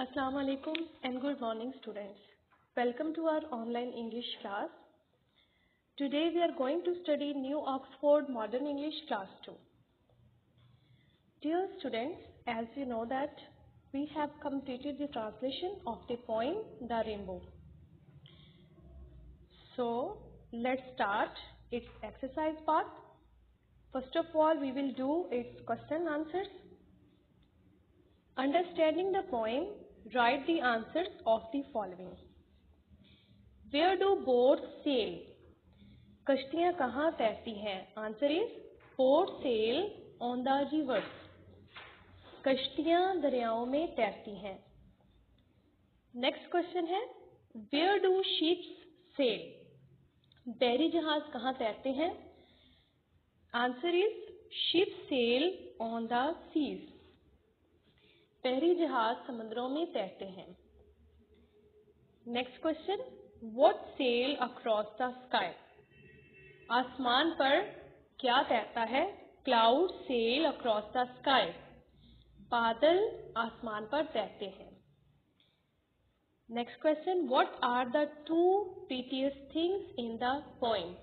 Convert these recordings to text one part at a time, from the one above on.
Assalamu alaikum and good morning students. Welcome to our online English class. Today we are going to study New Oxford Modern English Class 2. Dear students, as you know that we have completed the translation of the poem The Rainbow. So let's start its exercise part. First of all, we will do its question and answers. Understanding the poem, write the answers of the following. Where do boats sail? कश्तियाँ कहाँ तैरती हैं? Answer is boats sail on the rivers. कश्तियाँ दरियाओं में तैरती हैं. Next question है Where do ships sail? बहरी जहाज कहाँ तैरते हैं? Answer is ships sail on the seas. बहरी जहाज समुद्रों में तैरते हैं. Next question What sail across the sky? आसमान पर क्या तैरता है? Clouds sail across the sky. बादल आसमान पर तैरते हैं. Next question What are the two prettiest things in the poem?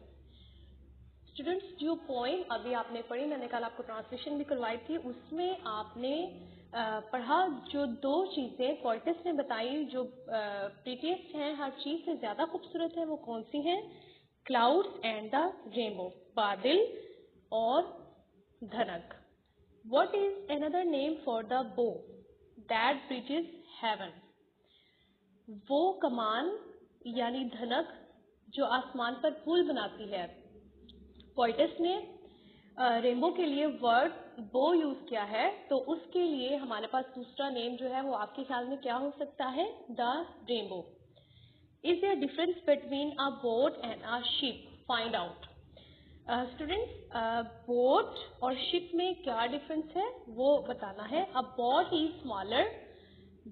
Students, जो पोएम अभी आपने पढ़ी, मैंने कल आपको ट्रांसलेशन भी करवाई थी, उसमें आपने पढ़ा जो दो चीज़ें पोइटिस ने बताई जो प्रीटिएस्ट हैं, हर चीज़ से ज़्यादा खूबसूरत है, वो कौन सी हैं? क्लाउड्स एंड द रेनबो, बादल और धनक. What is another name for the बो दैट ब्रिजेस हेवन? वो कमान यानी धनक जो आसमान पर पुल बनाती है. पोइटिस ने रेनबो के लिए वर्ड बो यूज किया है, तो उसके लिए हमारे पास दूसरा नेम जो है वो आपके ख्याल में क्या हो सकता है? The rainbow. Is there difference between a boat and a ship? Find out. Students, boat और शिप में क्या डिफरेंस है वो बताना है. A boat is smaller,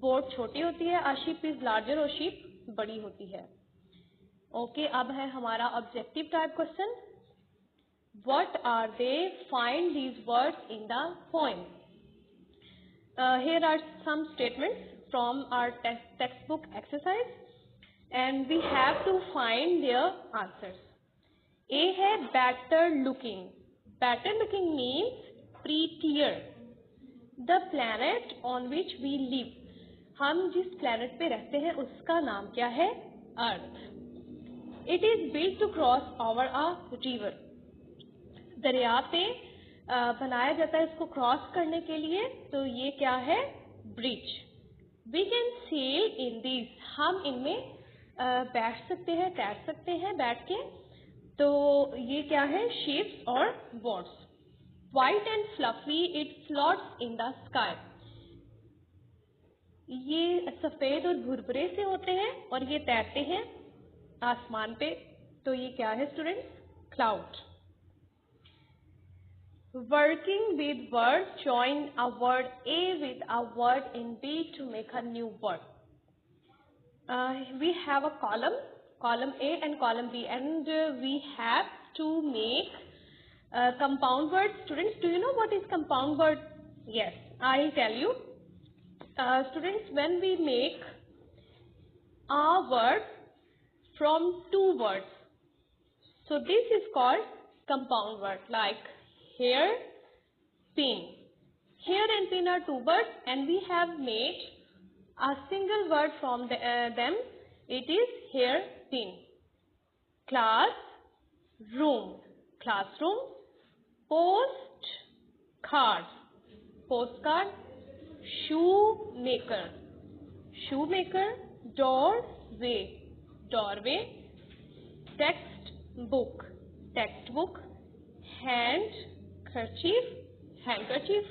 boat छोटी होती है. अ शिप इज लार्जर, और शिप बड़ी होती है. ओके, अब है हमारा objective type question. What are they? Find these words in the poem. Here are some statements from our textbook exercise and we have to find their answers. A है better looking. Better looking means prettier. The planet on which we live. हम जिस planet पे रहते हैं उसका नाम क्या है? Earth. It is built to cross over a river. दरिया पे बनाया जाता है इसको क्रॉस करने के लिए, तो ये क्या है? Bridge. We can sail in this. हम इनमें बैठ सकते हैं, तैर सकते हैं बैठ के. तो ये क्या है? शिप्स और boats. White and fluffy it floats in the sky. ये सफेद और भुरभुरे से होते हैं और ये तैरते हैं आसमान पे. तो ये क्या है students? Cloud. Working with words, join a word A with a word in B to make a new word. We have a column A and column B, and we have to make compound words. Students, do you know what is compound word? Yes, I'll tell you. Students, when we make a word from two words, so this is called compound word. Like hair, pin. Hair and pin are two words and we have made a single word from them. It is hair, pin. Class, room, classroom. Post, card, postcard. Shoemaker, shoemaker. Doorway, doorway. Textbook, textbook. Handkerchief, handkerchief.